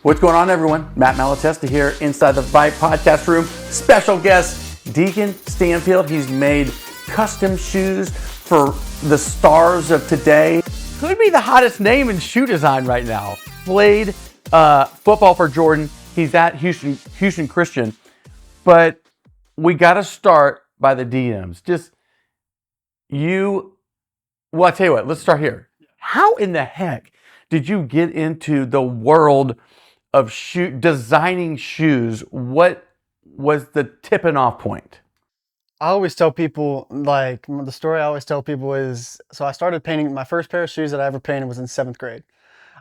What's going on, everyone? Matt Malatesta here inside the VYPE podcast room. Special guest, Deacon Stanfield. He's made custom shoes for the stars of today. Who'd be the hottest name in shoe design right now? Played football for Jordan. He's at Houston Christian. But we got to start by the DMs. Well, I'll tell you what, let's start here. How in the heck did you get into the world of designing shoes? What was the tipping off point? I always tell people, the story I always tell people is, so I started painting, my first pair of shoes that I ever painted was in 7th grade.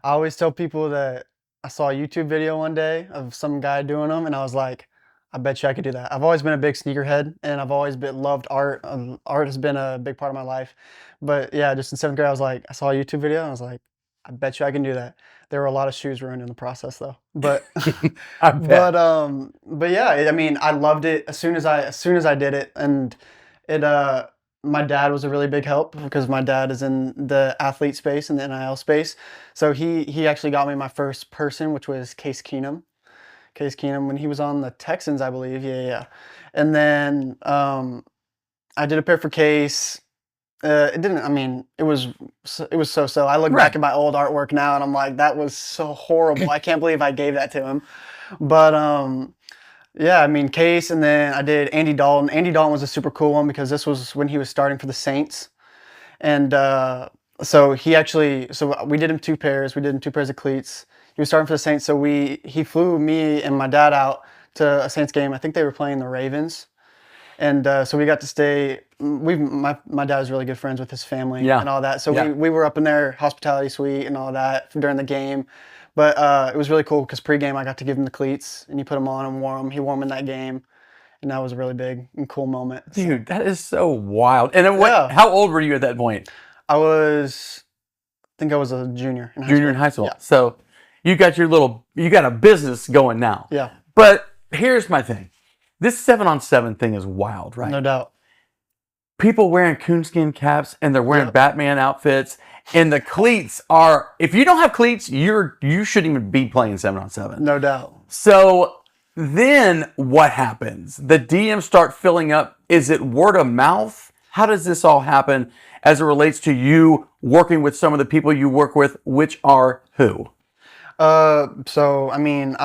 I always tell people that I saw a YouTube video one day of some guy doing them, and I was like, I bet you I could do that. I've always been a big sneakerhead, and I've always loved art. Art has been a big part of my life. But yeah, just in 7th grade, I saw a YouTube video, and I was like, I bet you I can do that. There were a lot of shoes ruined in the process, though. But, but yeah, I mean, I loved it as soon as I did it, and my dad was a really big help because my dad is in the athlete space and the NIL space. So he actually got me my first person, which was Case Keenum when he was on the Texans, I believe. Yeah. And then I did a pair for Case. It was so. I look back at my old artwork now and I'm like, that was so horrible. I can't believe I gave that to him. But yeah, I mean, Case, and then I did Andy Dalton. Andy Dalton was a super cool one because this was when he was starting for the Saints. And so we did him 2 pairs. We did him 2 pairs of cleats. He was starting for the Saints, so he flew me and my dad out to a Saints game. I think they were playing the Ravens. And so we got to stay. My dad was really good friends with his family and all that. So we were up in their hospitality suite and all that during the game. But it was really cool because pregame I got to give him the cleats and he put them on and wore them. He wore them in that game, and that was a really big and cool moment. Dude, that is so wild. And then how old were you at that point? I think I was a junior in high school. Junior in high school. Yeah. So you got a business going now. Yeah. But here's my thing. This 7-on-7 thing is wild, right? No doubt. People wearing coonskin caps and they're wearing Batman outfits, and the cleats are, if you don't have cleats, you shouldn't even be playing 7-on-7. No doubt. So then what happens? The DMs start filling up. Is it word of mouth? How does this all happen as it relates to you working with some of the people you work with, which are who? So I mean,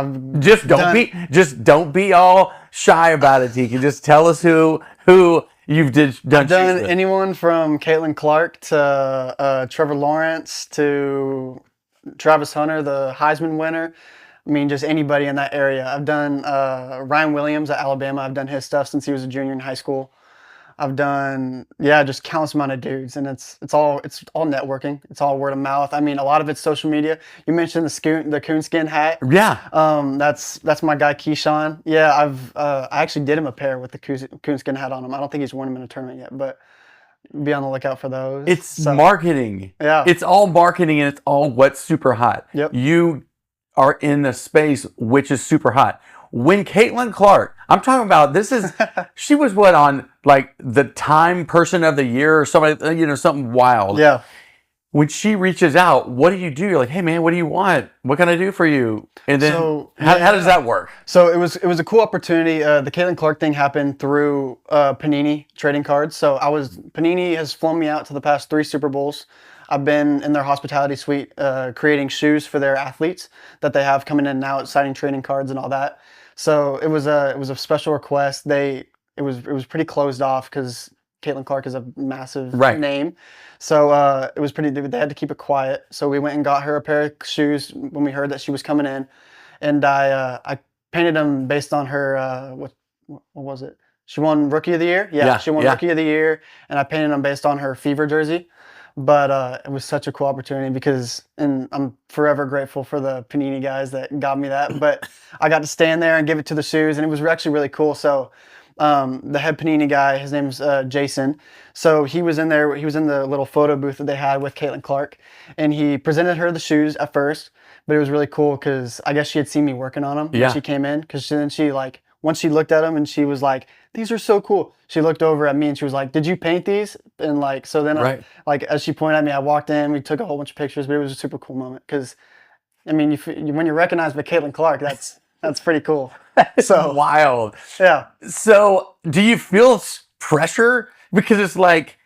don't be all shy about it, Deacon. Just tell us who you've done anyone from Caitlyn Clark to Trevor Lawrence to Travis Hunter, the Heisman winner. I mean, just anybody in that area. I've done Ryan Williams at Alabama. I've done his stuff since he was a junior in high school. I've done just countless amount of dudes, and it's all networking. It's all word of mouth. I mean, a lot of it's social media. You mentioned the coonskin hat. Yeah. That's my guy Keyshawn. Yeah, I actually did him a pair with the coonskin hat on him. I don't think he's worn them in a tournament yet, but be on the lookout for those. It's marketing. Yeah. It's all marketing, and it's all what's super hot. Yep. You are in the space which is super hot. When Caitlyn Clark, I'm talking about, she was on like the Time Person of the Year or somebody, something wild. Yeah. When she reaches out, what do you do? You're like, hey man, what do you want? What can I do for you? And then how does that work? So it was a cool opportunity. The Caitlyn Clark thing happened through Panini trading cards. So Panini has flown me out to the past 3 Super Bowls. I've been in their hospitality suite creating shoes for their athletes that they have coming in and out, signing trading cards and all that. So it was a special request. It was pretty closed off because Caitlyn Clark is a massive name. So it was pretty. They had to keep it quiet. So we went and got her a pair of shoes when we heard that she was coming in, and I painted them based on her what was it? She won Rookie of the Year. Yeah, she won Rookie of the Year, and I painted them based on her Fever jersey. But it was such a cool opportunity and I'm forever grateful for the Panini guys that got me that. But I got to stand there and give it to the shoes, and it was actually really cool. So the head Panini guy, his name's Jason. So he was in there. He was in the little photo booth that they had with Caitlyn Clark, and he presented her the shoes at first. But it was really cool because I guess she had seen me working on them when she came in. Because then once she looked at them and she was like, these are so cool. She looked over at me and she was like, did you paint these? And so then as she pointed at me, I walked in, we took a whole bunch of pictures, but it was a super cool moment because I mean, when you're recognized by Caitlyn Clark, that's pretty cool. So Wild. yeah. So do you feel pressure? Because it's like,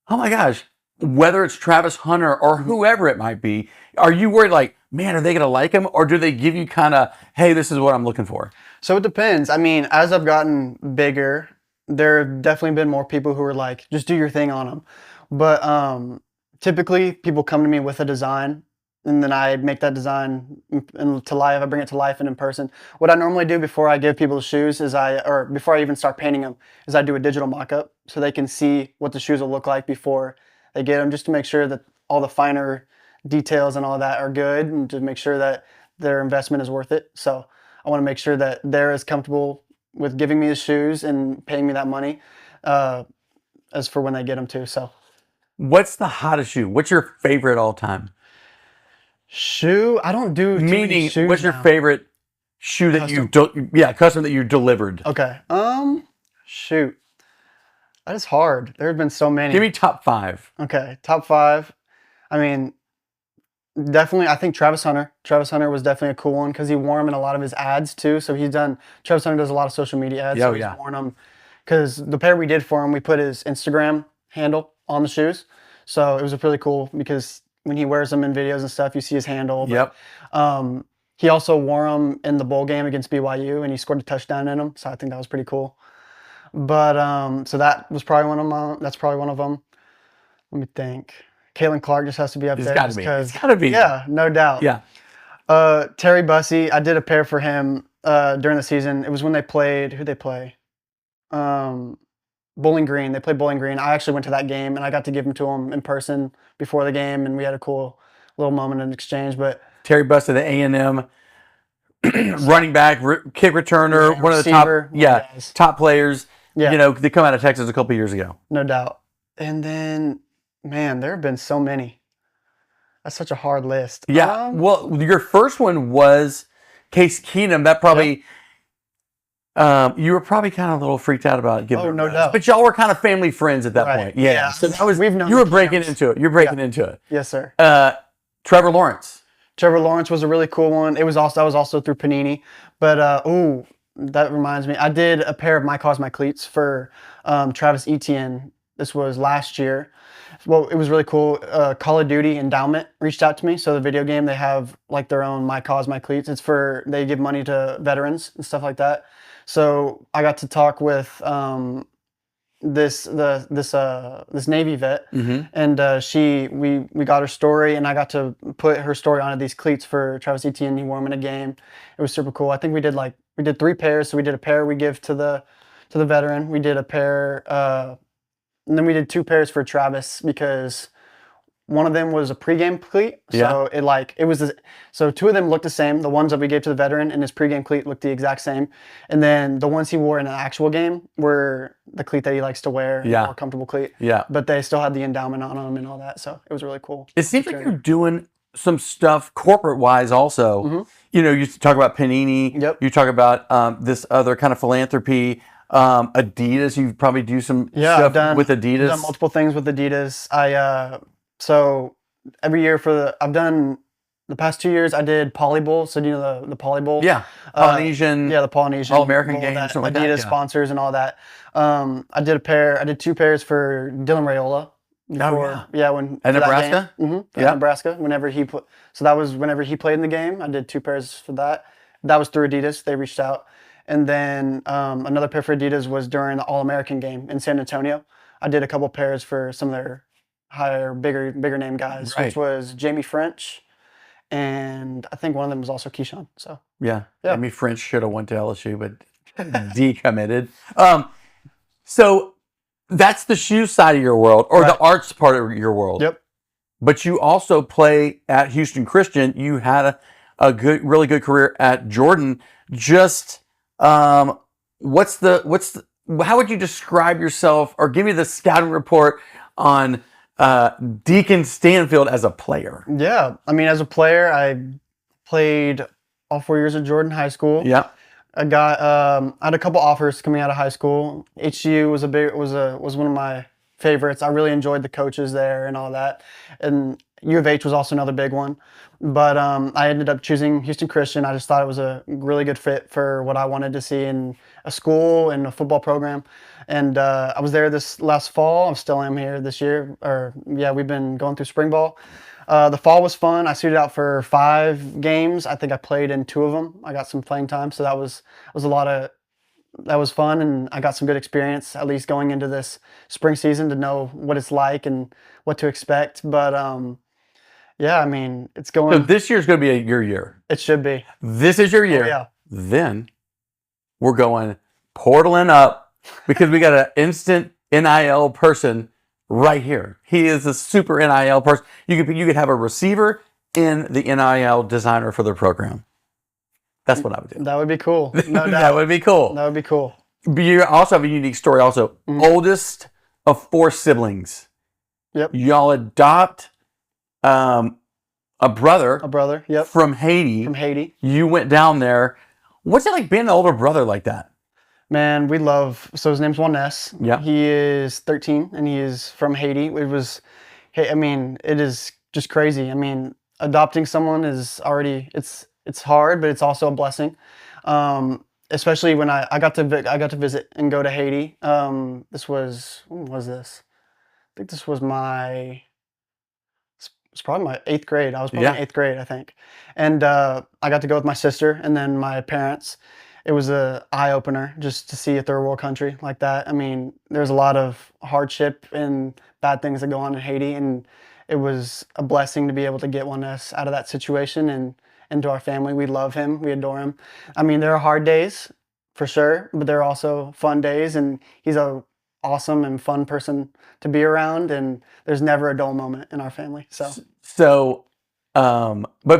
oh my gosh, whether it's Travis Hunter or whoever it might be, are you worried like, man, are they going to like him? Or do they give you kind of, hey, this is what I'm looking for? So it depends. I mean, as I've gotten bigger, there have definitely been more people who are like, just do your thing on them. But typically, people come to me with a design, and then I make that design to life. I bring it to life and in person. What I normally do before I give people the shoes or before I even start painting them, is I do a digital mock-up so they can see what the shoes will look like before they get them, just to make sure that all the finer details and all that are good, and to make sure that their investment is worth it. So I want to make sure that they're as comfortable with giving me the shoes and paying me that money as for when they get them too. So, what's the hottest shoe? What's your favorite all time? Shoe? I don't do too many Meaning, shoes what's your now. favorite shoe that custom that you delivered? Okay. Shoot. That is hard. There have been so many. Give me top 5. Okay, top 5. I mean, definitely, I think Travis Hunter. Travis Hunter was definitely a cool one because he wore them in a lot of his ads too. So Travis Hunter does a lot of social media ads. Oh, so he's worn them because the pair we did for him, we put his Instagram handle on the shoes. So it was really cool because when he wears them in videos and stuff, you see his handle. Yep. He also wore them in the bowl game against BYU, and he scored a touchdown in them. So I think that was pretty cool. But so that was probably one of them. That's probably one of them. Let me think. Caitlyn Clark just has to be up there. It's got to be. Yeah, no doubt. Yeah. Terry Bussey, I did a pair for him during the season. It was when they played. Who'd they play? Bowling Green. They played Bowling Green. I actually went to that game, and I got to give them to him in person before the game, and we had a cool little moment in exchange. But Terry Bussey, the A&M running back, kick returner, one of the top players. Yeah. You know, they come out of Texas a couple of years ago. No doubt. And then, man, there have been so many. That's such a hard list. Yeah. Well, your first one was Case Keenum. That probably, you were probably kind of a little freaked out about giving. Oh, no doubt. But y'all were kind of family friends at that point. Yeah. So that was, you were breaking into it. You're breaking into it. Yes, sir. Trevor Lawrence. Trevor Lawrence was a really cool one. That was also through Panini. But that reminds me, I did a pair of My Cause My Cleats for Travis Etienne. This was last year. Well, it was really cool. Call of Duty Endowment reached out to me. So the video game, they have like their own My Cause My Cleats. They give money to veterans and stuff like that. So I got to talk with this Navy vet, and we got her story, and I got to put her story onto these cleats for Travis Etienne. He wore them in a game. It was super cool. I think we did 3 pairs. So we did a pair we give to the veteran. We did a pair, and then we did 2 pairs for Travis because one of them was a pregame cleat. So so 2 of them looked the same. The ones that we gave to the veteran and his pregame cleat looked the exact same. And then the ones he wore in an actual game were the cleat that he likes to wear, a more comfortable cleat. Yeah. But they still had the endowment on them and all that. So it was really cool. It seems like you're doing some stuff corporate-wise also. Mm-hmm. You know, you talk about Panini. Yep. You talk about this other kind of philanthropy. Adidas, you probably do some stuff with Adidas. I've done multiple things with Adidas. So every year I've done the past 2 years, I did Poly Bowl. So do you know the Poly Bowl? Yeah. Polynesian. The Polynesian All-American Games, something like that. Adidas sponsors and all that. I did 2 pairs for Dylan Raiola. When at Nebraska? Nebraska. So that was whenever he played in the game. I did 2 pairs for that. That was through Adidas. They reached out. And then another pair for Adidas was during the All-American game in San Antonio. I did a couple pairs for some of their bigger name guys, which was Jamie French, and I think one of them was also Keyshawn. So Jamie French should have went to LSU, but decommitted. So that's the shoe side of your world, or the arts part of your world. Yep. But you also play at Houston Christian. You had a really good career at Jordan. Just how would you describe yourself, or give me the scouting report on Deacon Stanfield as a player? Yeah, I mean, as a player, I played all 4 years at Jordan High School. Yeah, I had a couple offers coming out of high school. HCU was one of my favorites. I really enjoyed the coaches there and all that. And U of H was also another big one. But I ended up choosing Houston Christian. I just thought it was a really good fit for what I wanted to see in a school and a football program. And I was there this last fall. I still am here this year. We've been going through spring ball. The fall was fun. I suited out for 5 games. I think I played in 2 of them. I got some playing time, so that was fun, and I got some good experience at least going into this spring season to know what it's like and what to expect. But yeah, I mean, it's So going. this year's going to be your year. It should be. This is your year. Oh, yeah. Then we're going portaling up because we got an instant NIL person right here. He is a super NIL person. You could have a receiver in the NIL designer for the program. That's what I would do. That would be cool. No doubt. That would be cool. That would be cool. But you also have a unique story. Also, oldest of 4 siblings. Yep. Y'all adopt a brother. A brother. Yep. From Haiti. From Haiti. You went down there. What's it like being an older brother like that? Man, we love. So his name's Juanes. Yeah. He is 13 and he is from Haiti. It is just crazy. I mean, adopting someone is already it's hard, but it's also a blessing. Especially when I got to visit and go to Haiti. When was this? I think this was it's probably my 8th grade. I was probably in 8th grade, I think. And I got to go with my sister and then my parents. It was an eye-opener just to see a third world country like that. I mean, there's a lot of hardship and bad things that go on in Haiti, and it was a blessing to be able to get Juanes out of that situation and into our family. We love him. We adore him. I mean, there are hard days for sure, but there are also fun days, and he's a awesome and fun person to be around, and there's never a dull moment in our family. But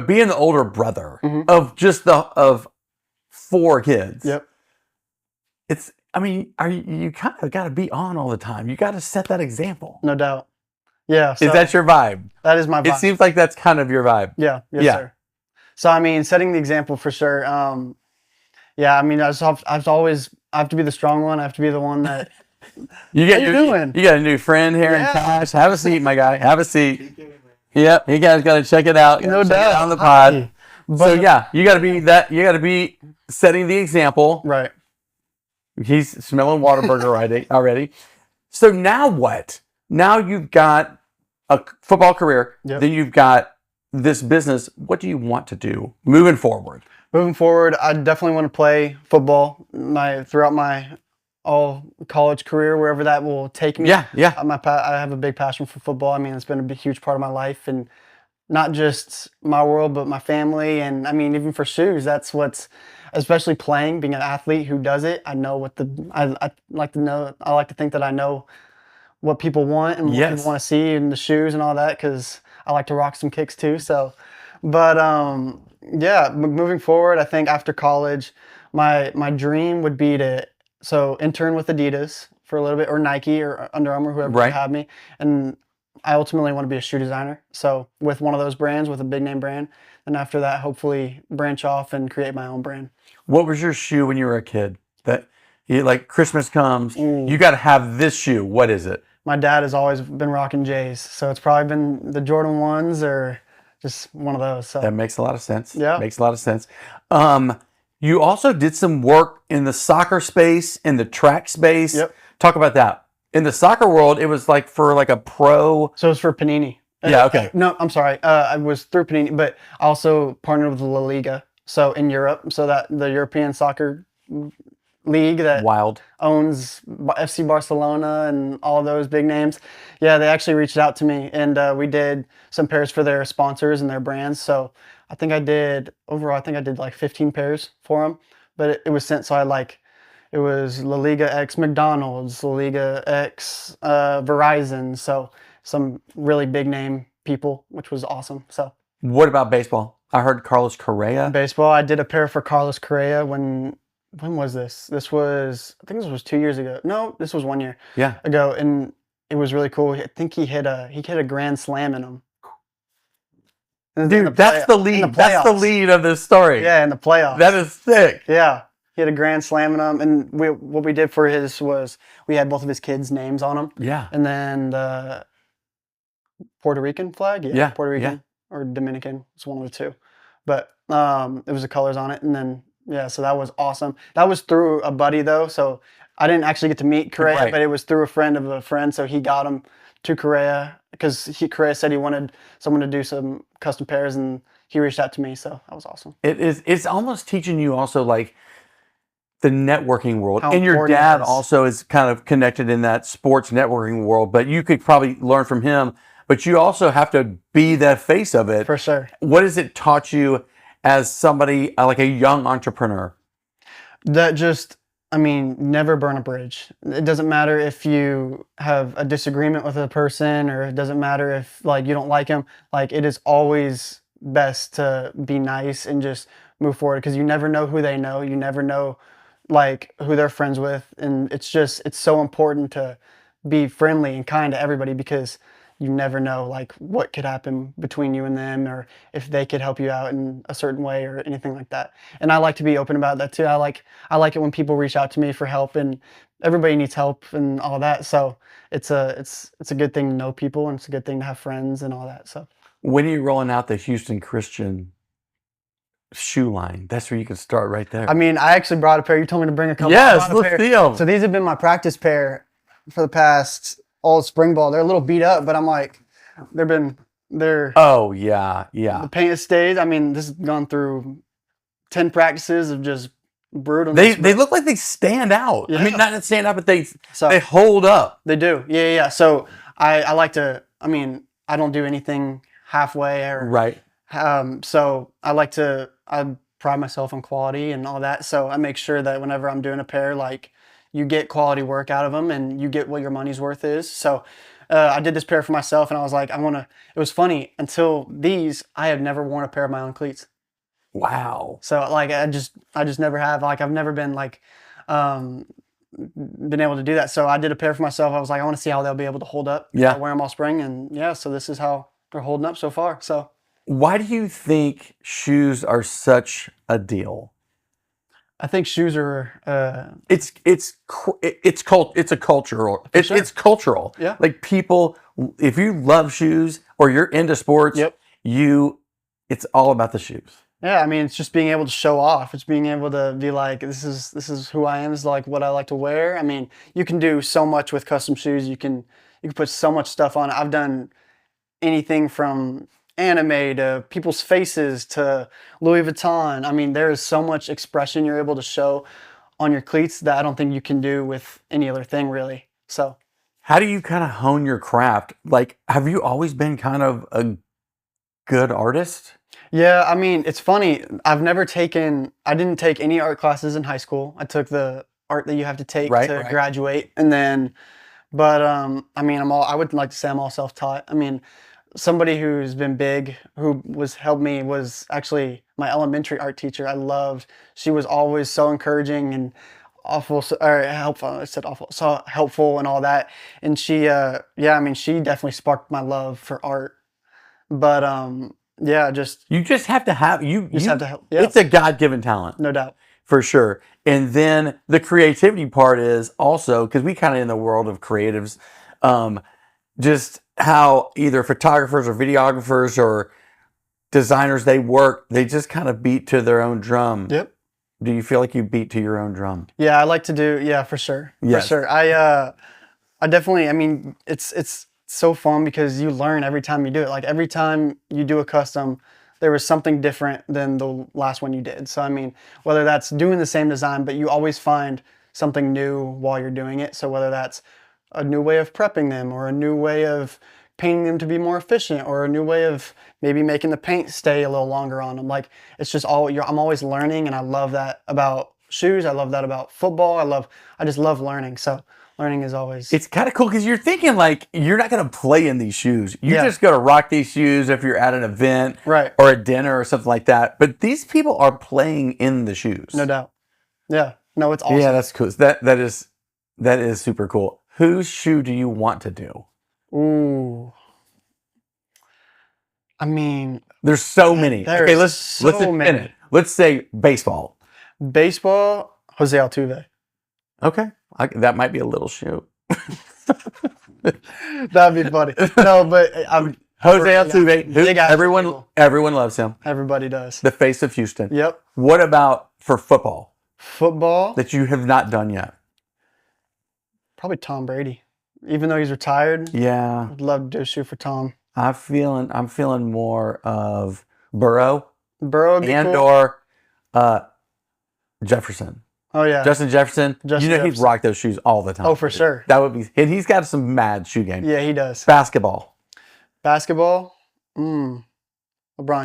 being the older brother of 4 kids. Yep. You kind of got to be on all the time. You got to set that example. No doubt. Yeah. Is that your vibe? That is my vibe. It seems like that's kind of your vibe. Yeah. Yes, sir. So, I mean, setting the example for sure. Yeah, I mean, I have to be the strong one. I have to be the one that. You got a new friend here in Cash. Have a seat, my guy. Have a seat. Yep, you guys got to check it out. No doubt. On the pod. So you got to be that. You got to be setting the example. Right. He's smelling Whataburger already. So now what? Now you've got a football career. Yep. Then you've got this business. What do you want to do moving forward? Moving forward, I definitely want to play football throughout my all college career, wherever that will take me. Yeah. I have a big passion for football. I mean, it's been a huge part of my life, and not just my world, but my family. And I mean, even for shoes, that's what's, especially playing, being an athlete who does it. I know I like to think that I know what people want and what people want to see in the shoes and all that, because I like to rock some kicks too. So, but moving forward, I think after college, my dream would be to intern with Adidas for a little bit, or Nike or Under Armour, whoever would have me. And I ultimately want to be a shoe designer. So with one of those brands, with a big name brand, and after that, hopefully branch off and create my own brand. What was your shoe when you were a kid? That like Christmas comes, you got to have this shoe. What is it? My dad has always been rocking J's, so it's probably been the Jordan 1s or just one of those. So that makes a lot of sense. Yeah, makes a lot of sense. You also did some work in the soccer space, in the track space. Yep. Talk about that. In the soccer world, it was like for like a pro. So it was for Panini. Yeah, okay. No, I'm sorry. I was through Panini, but I also partnered with La Liga. So in Europe, so that the European soccer league that owns FC Barcelona and all those big names. Yeah, they actually reached out to me, and we did some pairs for their sponsors and their brands. So I think I did like 15 pairs for them, but it was sent. So it was La Liga X McDonald's, La Liga X Verizon. So some really big name people, which was awesome. So what about baseball? I heard Carlos Correa. Baseball, I did a pair for Carlos Correa when was this? I think this was 2 years ago. No, this was 1 year ago, and it was really cool. I think he hit a grand slam in them. Dude, that's the lead. That's the lead of this story. Yeah, in the playoffs. That is sick. Yeah, he had a grand slam in them, and what we did for his was we had both of his kids' names on them. Yeah, and then Puerto Rican flag. Yeah, Yeah, Puerto Rican or Dominican. It's one of the two. But it was the colors on it, and then yeah, so that was awesome. That was through a buddy though, so I didn't actually get to meet Correa, Right. but it was through a friend of a friend. So he got him to Correa because Correa said he wanted someone to do some custom pairs, and he reached out to me. So that was awesome. It is. It's almost teaching you also like the networking world. How And your important it dad is. also is kind of connected in that sports networking world, but you could probably learn from him. But you also have to be the face of it. For sure. What has it taught you as somebody like a young entrepreneur? That just, I mean, never burn a bridge. It doesn't matter if you have a disagreement with a person, or it doesn't matter if like you don't like them. Like, it is always best to be nice and just move forward, because you never know who they know. You never know like who they're friends with, and it's so important to be friendly and kind to everybody, because you never know like what could happen between you and them, or if they could help you out in a certain way or anything like that. And I like to be open about that too. I like it when people reach out to me for help, and everybody needs help and all that. So it's a good thing to know people, and it's a good thing to have friends and all that. So When are you rolling out the Houston Christian shoe line? That's where you can start right there. I mean, I actually brought a pair. You told me to bring a couple. Yes, I brought a let's pair. see 'em. So these have been my practice pair for the past all spring ball. They're a little beat up, but I'm like, they're Oh yeah, yeah. the paint has stayed. I mean, this has gone through 10 practices of just brutal. They look like they stand out. I mean, Yeah. not that stand out, but they So hold up. they do. Yeah. So I like to. I mean, I don't do anything halfway or Right. So I pride myself on quality and all that. So I make sure that whenever I'm doing a pair, like, you get quality work out of them and you get what your money's worth is. So I did this pair for myself, and I was like, it was funny, until these, I had never worn a pair of my own cleats. Wow. So like, I just never have, like, I've never been like, been able to do that. So I did a pair for myself. I was like, I want to see how they'll be able to hold up. Yeah. I wear them all spring, and yeah, so this is how they're holding up so far. So Why do you think shoes are such a deal? I think shoes are, It's a cultural. sure. It's cultural. Yeah. Like, people, if you love shoes or you're into sports, Yep. it's all about the shoes. yeah, I mean, it's just being able to show off. It's being able to be like, this is who I am. This is like what I like to wear. I mean, you can do so much with custom shoes. You can put so much stuff on it. I've done anything from anime to people's faces to Louis Vuitton. I mean, there is so much expression you're able to show on your cleats that I don't think you can do with any other thing, really. So How do you kind of hone your craft? Like, have you always been kind of a good artist? yeah, I mean, it's funny. I didn't take any art classes in high school. I took the art that you have to take Right, to right. graduate, and then, but I mean, I would like to say I'm all self-taught. I mean, somebody who's been big, who helped me, was actually my elementary art teacher. She was always so encouraging and helpful. I said awful, so helpful and all that. And she, yeah, I mean, she definitely sparked my love for art. But yeah, You just have to have you. just you have to help. Yeah, It's a God-given talent. no doubt. For sure. And then the creativity part is also, because we kind of in the world of creatives, just how either photographers or videographers or designers, they just kind of beat to their own drum. Yep. Do you feel like you beat to your own drum? Yeah, I like to do. Yeah, for sure. Yes. For sure. I definitely. I mean, it's so fun because you learn every time you do it. Like, every time you do a custom, there was something different than the last one you did. So I mean, whether that's doing the same design, but you always find something new while you're doing it. So whether that's a new way of prepping them, or a new way of painting them to be more efficient, or a new way of maybe making the paint stay a little longer on them. Like, it's just I'm always learning, and I love that about shoes. I love that about football. I just love learning. So learning is always. It's kind of cool because you're thinking like you're not going to play in these shoes. You're Yeah. just going to rock these shoes if you're at an event Right. or a dinner or something like that. But these people are playing in the shoes. No doubt. Yeah. No, it's awesome. Yeah, that's cool. That is super cool. Whose shoe do you want to do? Ooh. I mean, There's so many. There's Okay, let's so spin many. it. Let's say baseball. baseball, Jose Altuve. Okay, that might be a little shoe. That'd be funny. No, but I'm Jose Altuve, big ass everyone people. everyone loves him. Everybody does. The face of Houston. Yep. What about for football Football, that you have not done yet? probably Tom Brady. Even though he's retired, Yeah, I'd love to do a shoe for Tom. I'm feeling more of Burrow Burrow would be and cool. or Jefferson. Oh yeah, Justin Jefferson. Justin He'd Jefferson. rock those shoes all the time. Oh, for sure. That would be, and he's got some mad shoe game. Yeah, he does. Basketball. Basketball, LeBron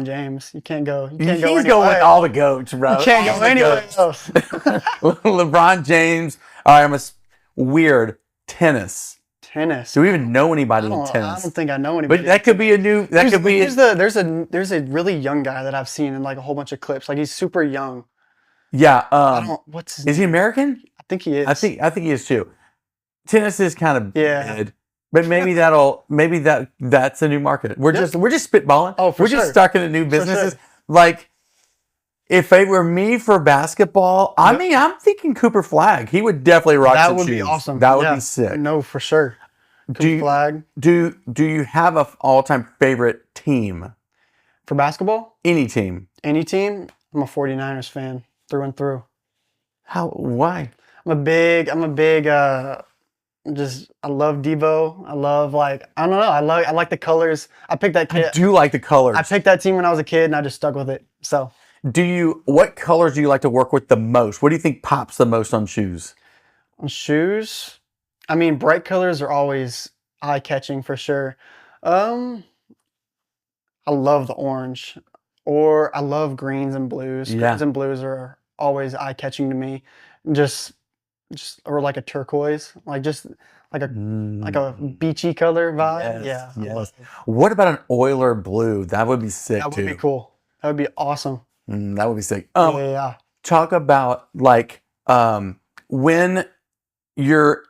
James. You can't go. You can't go He's anywhere. going with all the goats, bro. You can't All go the anywhere goats. else. LeBron James. All right, weird tennis. Tennis. Do we even know anybody in I tennis? don't think I know anybody. But that could be a new. That could be. There's a really young guy that I've seen in like a whole bunch of clips. Like he's super young. Yeah. I don't. What's his Is he American? I think he is. I think he is too. Tennis is kind of dead, but maybe that's a new market. We're just spitballing. Oh, for We're sure. just starting new businesses. sure. Like if it were me for basketball, I mean, I'm thinking Cooper Flag. He would definitely rock That some would be shoes. awesome. That would Yeah. be sick. No, for sure. Flag Do you have a all-time favorite team? for basketball? Any team? Any team? I'm a 49ers fan through and through. Why? I'm a big I love Devo. I love I don't know. I like the colors. I picked that kid. I do like the colors. I picked that team when I was a kid and I just stuck with it. So What colors do you like to work with the most? What do you think pops the most on shoes? on shoes, I mean, bright colors are always eye-catching for sure. I love the orange, or I love greens and blues. Yeah. Greens and blues are always eye-catching to me. Just or like a turquoise, like a beachy color vibe. Yes, Yeah. yes. What about an Oiler blue? That would be sick That too. would be cool. That would be awesome. That would be sick. Yeah. Talk about when you're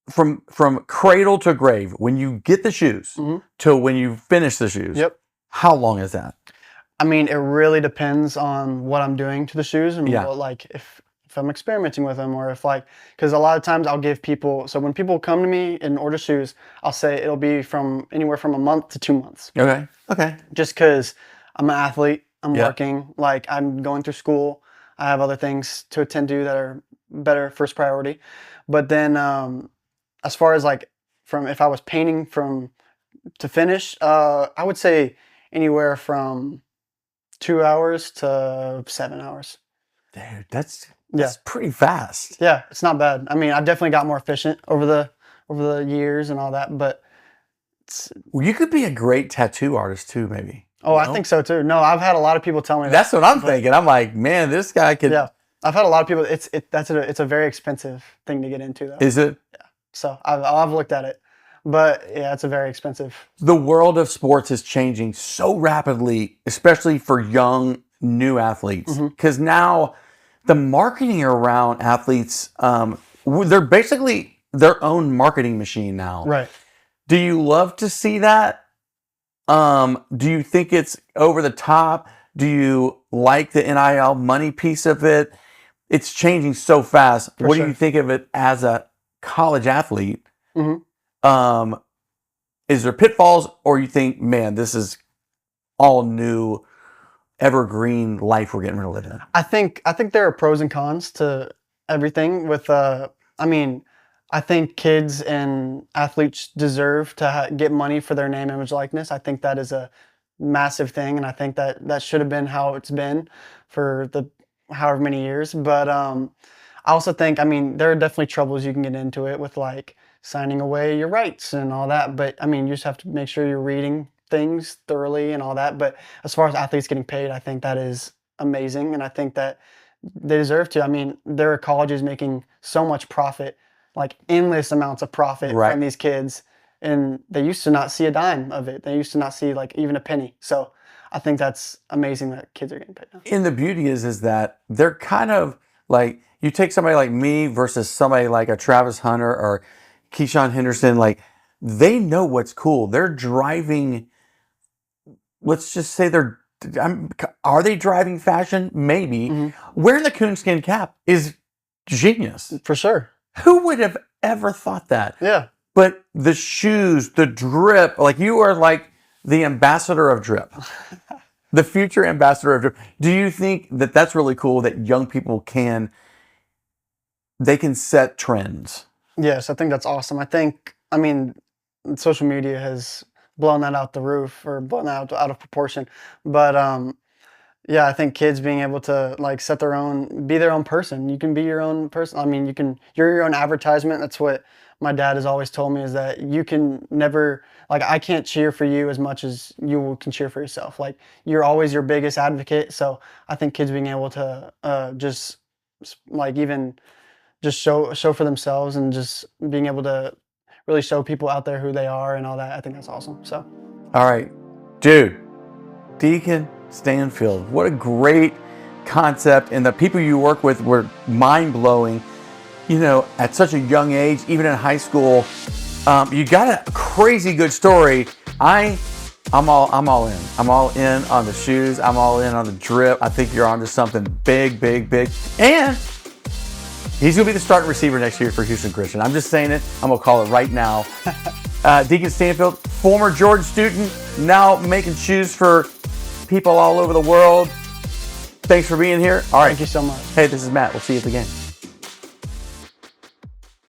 from cradle to grave, when you get the shoes to when you finish the shoes. Yep. How long is that? I mean, it really depends on what I'm doing to the shoes and if I'm experimenting with them or because a lot of times I'll give people, so when people come to me and order shoes, I'll say it'll be from anywhere from a month to 2 months. Okay. Just because I'm an athlete, I'm Yeah. working, I'm going through school, I have other things to attend to that are better first priority. But then as far as from if I was painting to finish, I would say anywhere from 2 hours to 7 hours. Dude, that's Yeah. pretty fast. Yeah, it's not bad. I mean, I definitely got more efficient over the years and all that, but Well, you could be a great tattoo artist too, maybe. I think so too. No, I've had a lot of people tell me That's what I'm thinking. I'm like, man, this guy could. Yeah, I've had a lot of people. It's a very expensive thing to get into though. Is it? So I've looked at it, but yeah, it's a very expensive. The world of sports is changing so rapidly, especially for young, new athletes. Because now the marketing around athletes, they're basically their own marketing machine now. Right. Do you love to see that? Do you think it's over the top? Do you like the NIL money piece of it? It's changing so fast. For What sure. do you think of it as a college athlete? Is there pitfalls, or you think, man, this is all new, evergreen life we're getting ready to live in? I think there are pros and cons to everything. I think kids and athletes deserve to get money for their name, image, likeness. I think that is a massive thing, and I think that should have been how it's been for the however many years. But I also think, there are definitely troubles you can get into it with signing away your rights and all that. But you just have to make sure you're reading things thoroughly and all that. But as far as athletes getting paid, I think that is amazing, and I think that they deserve to. There are colleges making so much profit, endless amounts of profit from these kids, and they used to not see a dime of it. They used to not see even a penny. So I think that's amazing that kids are getting paid now. And the beauty is that they're kind of you take somebody like me versus somebody like a Travis Hunter or Keyshawn Henderson, they know what's cool. They're driving, let's just say are they driving fashion? Maybe. Wearing the coonskin cap is genius. For sure. Who would have ever thought that? Yeah. But the shoes, the drip, like you are like the ambassador of drip, the future ambassador of drip. Do you think that that's really cool that young people can set trends? Yes, I think that's awesome. I mean, social media has blown that out the roof or blown that out of proportion. But yeah, I think kids being able to like be their own person. You can be your own person. I mean, you're your own advertisement. That's what my dad has always told me, is that you can never, like, I can't cheer for you as much as you can cheer for yourself. Like, you're always your biggest advocate. So I think kids being able to just like even just show for themselves and just being able to really show people out there who they are and all that. I think that's awesome. So, All right, dude, Deacon Stanfield, what a great concept. And the people you work with were mind blowing. You know, at such a young age, even in high school, you got a crazy good story. I'm all in. I'm all in on the shoes. I'm all in on the drip. I think you're onto something big, big, big. And he's going to be the starting receiver next year for Houston Christian. I'm just saying it. I'm going to call it right now. Deacon Stanfield, former Jordan student, now making shoes for people all over the world. Thanks for being here. All right. Thank you so much. Hey, this is Matt. We'll see you at the game.